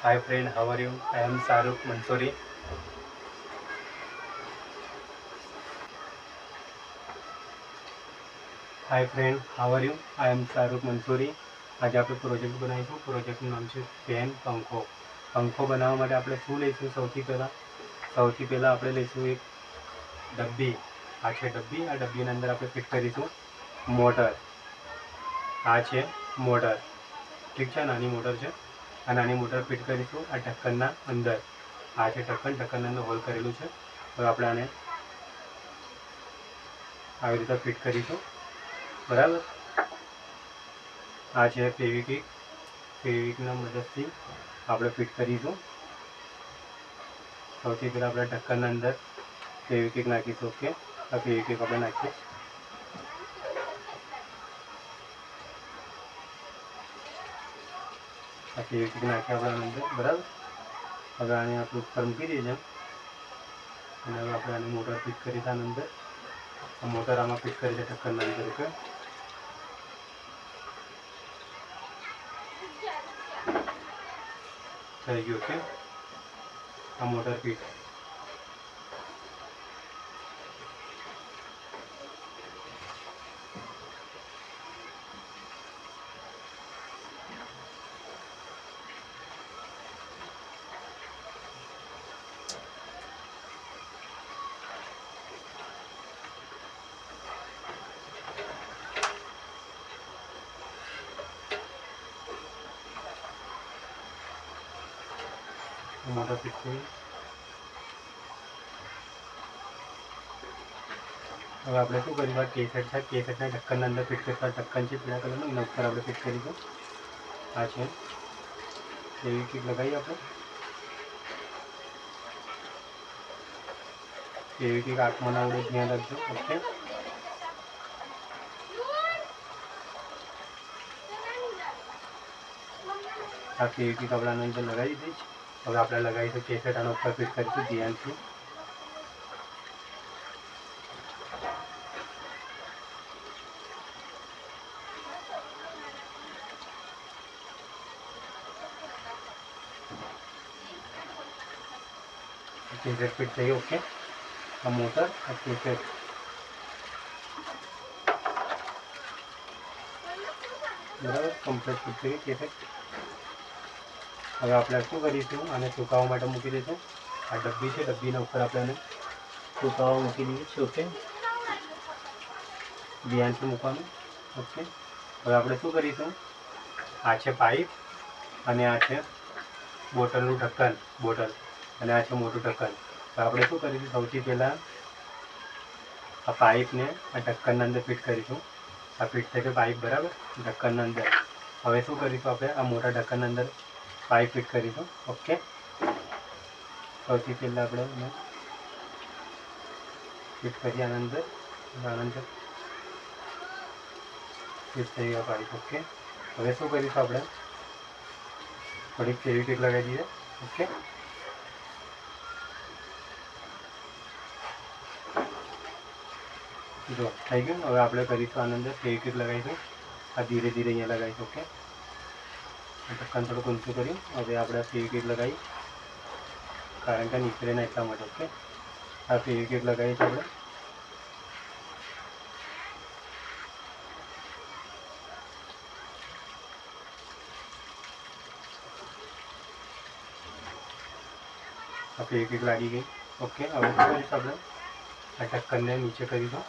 Hi friend, how are you? I am Shahrukh Mansoori. Hi friend, how are you? I am Shahrukh Mansoori. આજે આપણે project બનાવીશું. પ્રોજેક્ટનું નામ છે pen પંખો. પંખો બનાવવા માટે આપણે શું લઈશું? સૌથી પહેલાં આપણે લઈશું એક ડબ્બી. આ છે ડબ્બી. આ ડબ્બીના અંદર આપણે ફિટ કરીશું મોટર. આ છે મોટર, ઠીક છે, નાની મોટર છે. આ નાની મોટર ફિટ કરીશું આ ઢક્કનના અંદર. આ છે ઢક્કન, ઢક્કનના અંદર હોલ કરેલું છે. હવે આપણે આને આવી રીતે ફિટ કરીશું, બરાબર. આ છે ફેવિક્વિક. ફેવિક્વિકના મદદથી આપણે ફિટ કરીશું. સૌથી પહેલાં આપણે ઢક્કનના અંદર ફેવિક્વિક નાખીશું. ઓકે, આ ફેવિક્વિક આપણે નાખીએ. આ ફેવિક્વિક નાખીએ આપણે અંદર, બરાબર. હવે આને આપણે ઉપર મૂકી દઈએ અને હવે આપણે આની મોટર ફિટ કરી છે આની અંદર. આ મોટર આમાં ફિટ કરી છે ઢક્કનના અંદર. ઓકે, થઈ ગયું. ઓકે, આ મોટર ફિટ. મોટર ફિટ થઈ. હવે આપણે શું કરીશું? આ કેસેટ છે, કેસેટના ઢક્કનના અંદર ફિટ કરીશું. ઢક્કન છે પીળા કલરનું, એના ઉપર આપણે ફિટ કરીશું. આ છે એવી કીક લગાવીએ આપણે. એવી કીક આંખમાં ના ઉડે, ધ્યાન રાખજો. ઓકે, આ એવી કીક આપણે આના અંદર લગાવી દઈશ. હવે આપણે લગાવીશું કેસેટ, આના ઉપર ફિટ કરીશું ધ્યાનથી. કેસેટ ફિટ થઈ. ઓકે, આ મોટર, આ કેસેટ. બરાબર, કમ્પ્લીટ ફિટ થઈ કેસેટ. હવે આપણે શું કરીશું? આને સુકાવવા માટે મૂકી દઈશું. આ ડબ્બી છે, ડબ્બીના ઉપર આપણે આને સુકાવવા મૂકી દઈએ છીએ. ઓકે, ધ્યાનથી મૂકવાનું. ઓકે, હવે આપણે શું કરીશું? આ છે પાઇપ અને આ છે બોટલનું ઢક્કન, બોટલ, અને આ છે મોટું ઢક્કન. તો આપણે શું કરીશું? સૌથી પહેલાં આ પાઇપને આ ઢક્કનના અંદર ફિટ કરીશું. આ ફિટ થઈ ગયો પાઇપ, બરાબર, ઢક્કનના અંદર. હવે શું કરીશું? આપણે આ મોટા ઢક્કનના અંદર પાઇપ ફિટ કરીશું. ઓકે, સૌથી પહેલાં આપણે એને ફિટ કરીએ આના અંદર. ફિટ થઈ ગયો પાઇપ. ઓકે, હવે શું કરીશું? આપણે થોડીક ફેવિક્વિક લગાવી દઈએ. ઓકે, જો થઈ ગયું. હવે આપણે કરીશું આના અંદર ફેવિક્વિક લગાવીશું. આ ધીરે ધીરે અહીંયા લગાવીશું. ઓકે, ઢક્કન થોડુંક ઊંચું કર્યું. હવે આપણે ફેવિક્વિક લગાવી, કારણ કે નીકળે ના એટલા માટે. ઓકે, આ ફેવિક્વિક લગાવીશું આપણે. આ ફેવિક્વિક લાગી ગઈ. ઓકે, હવે શું કરીશું? આપણે આ ઢક્કનને નીચે કરીશું.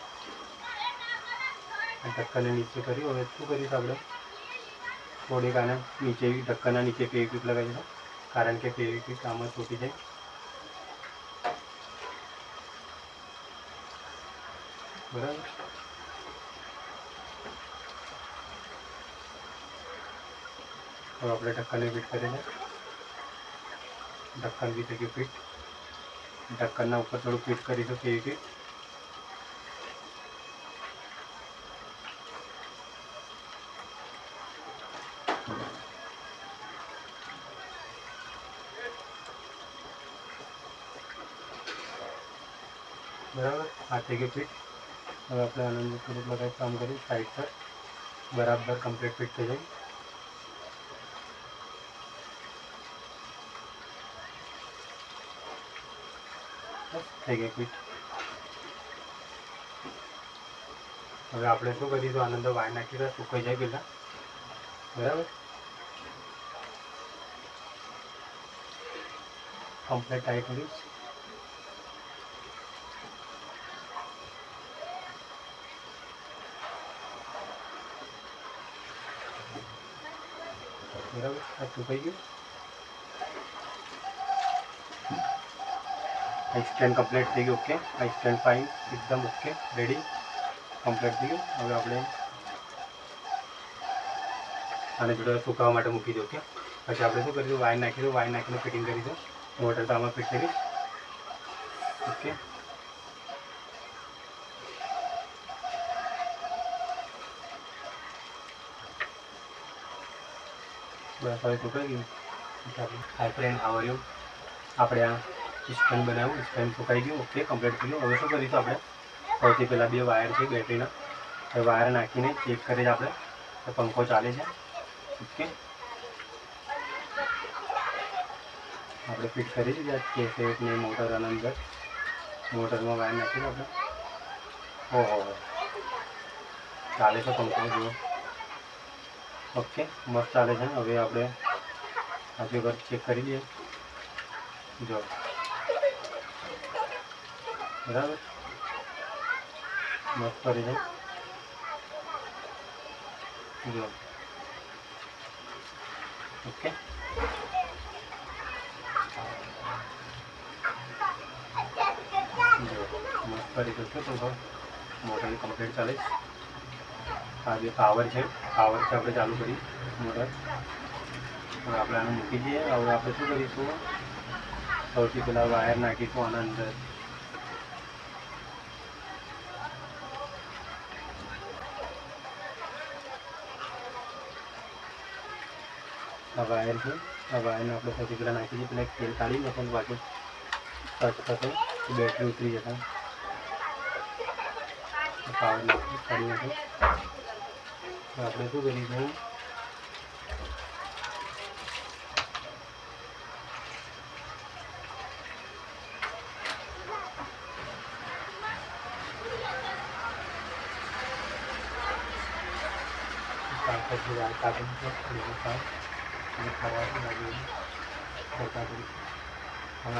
આ ઢક્કનને નીચે કર્યું. હવે શું કરીશું? આપણે થોડીક આને નીચે, ઢક્કનના નીચે ફેવિક્વિક લગાવીશું, કારણ કે ફેવિક્વિક આમાં તૂટી જાય. બરાબર, હવે આપણે ઢક્કનને ફિટ કરીને, ઢક્કન બી થઈ ગયું ફિટ. ઢક્કનના ઉપર થોડું ફિટ કરીશું ફેવિક્વિક. બરાબર, આ થઈ ગયું ફિટ. હવે આપણે આનંદ થોડુંક લગાવી કામ કરી સાઈડ પર, બરાબર કમ્પ્લીટ ફિટ થઈ જાય. બસ થઈ ગઈ ફિટ. હવે આપણે શું કરીશું, આની અંદર વાયર નાખી દઈએ, સુકાઈ જાય પહેલાં. બરાબર, કમ્પ્લીટ ટાઈટ કરીશ. બરાબર, આ સુકાઈ ગયું. આ સ્ટેન્ડ કમ્પ્લીટ થઈ ગયું. ઓકે, આ સ્ટેન્ડ ફાઇન, એકદમ ઓકે, રેડી, કમ્પ્લીટ થઈ ગયું. હવે આપણે આને જોડે સુકાવવા માટે મૂકી દો. ઓકે, પછી આપણે શું કરીશું, વાયર નાખીશું, વાયર નાખીને ફિટિંગ કરીશું. મોટર તો આમાં ફિટ કરીશ. ઓકે, બસ હવે સુકાઈ ગયું. Hi friend, how are you? આપણે આ સ્ટેન્ડ બનાવ્યું, સ્ટેન્ડ સુકાઈ ગયું. ઓકે, કમ્પ્લીટ થઈ ગયું. હવે શું કરીશું, આપણે સૌથી પહેલાં 2 વાયર છે બેટરીના, એ વાયર નાખીને ચેક કરીએ આપણે તો પંખો ચાલે છે. ઓકે, આપણે ફિટ કરી દીધા કેસેટની મોટર અંદર. મોટરમાં વાયર નાખીને આપણે ઓહો ચાલે છે પંખો, જુઓ. ઓકે, મસ્ત ચાલે છે. હવે આપણે હજુ વખત ચેક કરી દઈએ. જો બરાબર, મસ્ત કરી છે. જો ઓકે, જો મસ્ત કરી દો છે પંખો. મોટર કમ્પ્લીટ ચાલે છે. આ જે પાવર છે, પાવરથી આપણે ચાલુ કરી મોટર. હવે આપણે આને મૂકી દઈએ. હવે આપણે શું કરીશું, સૌથી પહેલાં વાયર નાખીશું આના અંદર. આ વાયર છે, આ વાયરને આપણે સૌથી પહેલાં નાખી દઈએ. પહેલાં તેલ કાઢી નાખો, બાકી ટચ થશે તો બેટરી ઉતરી જશે. પાવર નાખી કાઢી નાખો. આપણે શું કરીશું, હવે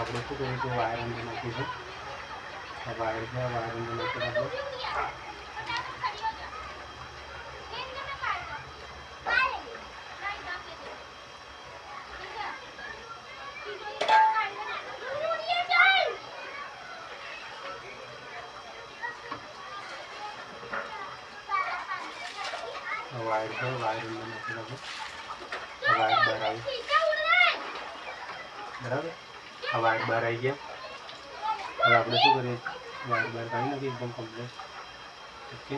આપણે શું કરીશું, વાયર અંદર નાખીશું. આ વાયર છે, વાયર અંદર નાખીને આપણે વાયર છે, વાયર અંદર નાખીને આપણે વાયર બહાર આવી. બરાબર, આ વાયર બહાર આવી ગયા. હવે આપણે શું કરીએ, વાયર બહાર કાઢી નાખીએ એકદમ કમ્પ્લીટ. ઓકે,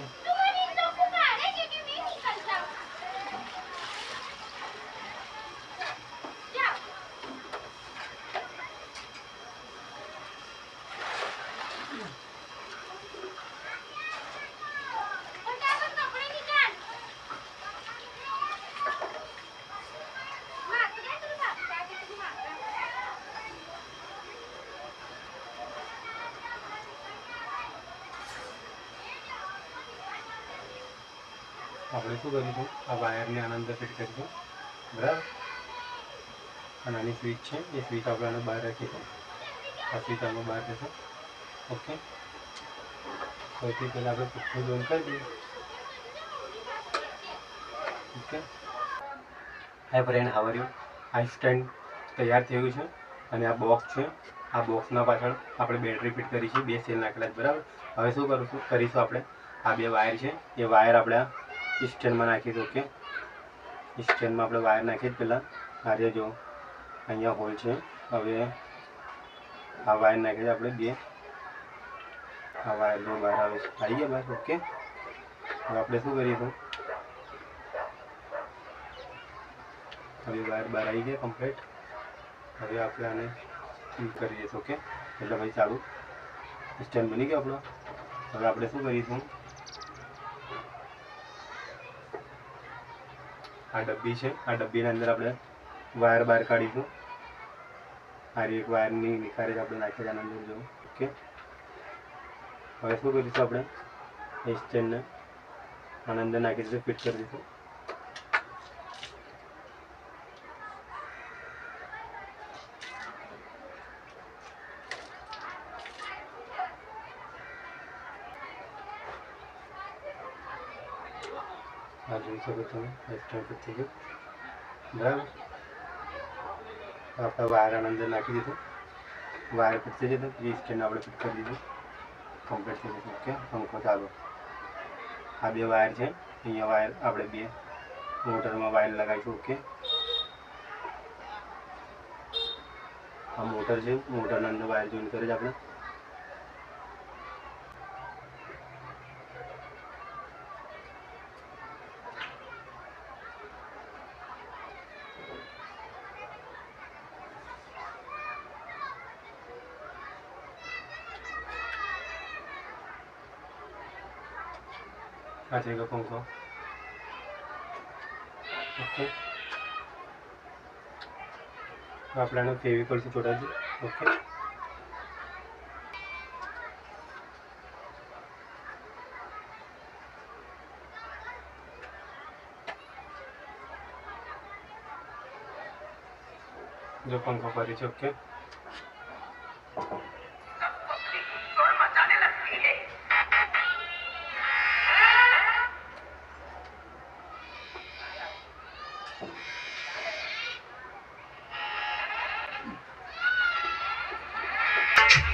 આપણે શું કરીશું, આ વાયરને આના અંદર ફિટ કરીશું. બરાબર, અને આની સ્વિચ છે, એ સ્વિચ આપણે આને બહાર રાખીશું. આ સ્વિચ આમાં બહાર રહેશે. ઓકે, સૌથી પહેલાં આપણે પંખો બંધ કરી દઈએ. Okay, hi friend, how are you? આ સ્ટેન્ડ તૈયાર થયું છે અને આ બોક્સ છે. આ બોક્સના પાછળ આપણે બેટરી ફિટ કરી છે, 2 સેલ નાખેલા છે. બરાબર, હવે શું કરીશું આપણે, આ 2 વાયર છે, એ વાયર આપણે સ્ટેન્ડમાં નાખીશું. ઓકે, સ્ટેન્ડમાં આપણે વાયર નાખી પહેલાં આજે જો અહીંયા હોલ છે. હવે આ વાયર નાખી આપણે 2, આ વાયર જો બહાર આવે છે, આવી ગયા બહાર. ઓકે, હવે આપણે શું કરીશું, હવે વાયર બહાર આવી ગયા કમ્પ્લીટ. હવે આપણે આને ફિટ કરી દઈશું. ઓકે, એટલે ભાઈ ચાલુ સ્ટેન્ડ બની ગયો આપણો. હવે આપણે શું કરીશું, આ ડબ્બી છે, આ ડબ્બીના અંદર આપણે વાયર બહાર કાઢીશું. આ એક વાયરની નિખારે આપણે નાખી આના અંદર જો. Okay, okay. હવે શું કરીશું આપણે એ સ્ટેન્ડને આના અંદર નાખી દઈશું, ફિટ કરી દઈશું. આ જોઈ શકો તમે સ્ટેન્ડ ફિટ થઈ ગયું. બરાબર, આપણે વાયર આના અંદર નાખી દીધું, વાયર ફિટ થઈ જતું, એ સ્ટેન્ડ આપણે ફિટ કરી દીધું, કમ્પ્લીટ થઈ જતું. ઓકે, પંખો ચાલુ. આ બે વાયર છે, અહીંયા વાયર આપણે બે મોટરમાં વાયર લગાવીશું. ઓકે, આ મોટર છે, મોટરના અંદર વાયર જોઈન કરે છે આપણે. આ છે કે પંખો. ઓકે, આપણે આને ફેવિકોલથી ચોટાડી. ઓકે, જો પંખો ફરી છે. Okay,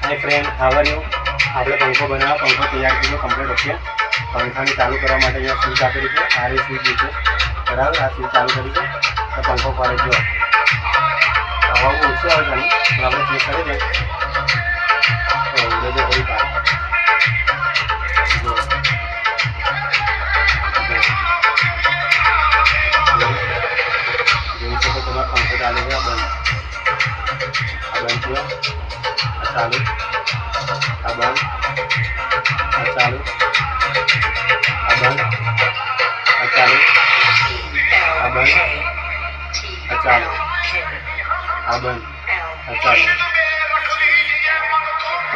hi friend, how are you? આપણે પંખો બનાવ્યો, પંખો તૈયાર કર્યો કમ્પ્લીટ. ઓકે, પંખાને ચાલુ કરવા માટે અહીંયા સ્વિચ આપેલી છે, આ સ્વિચ છે. બરાબર, આ સ્વિચ ચાલુ કરી છે તો પંખો ફરે. જો હવા ઓછી આવે છે, પણ આપણે ચેક કરી દઈએ તો ઉડે થોડી પાર. જોઈ શકો તમારા પંખો ચાલુ છે. બંધ થયો, આ ચાલુ, આ બંધ, આ ચાલુ, આ બંધ, આ ચાલુ, આ બંધ, આ ચાલુ, આ બંધ, આ ચાલુ,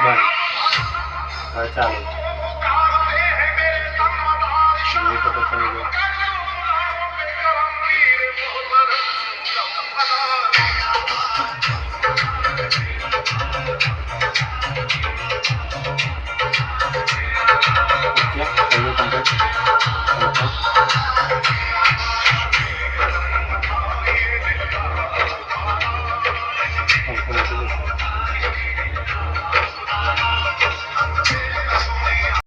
બંધ, આ ચાલુ. જોઈ શકો તમે.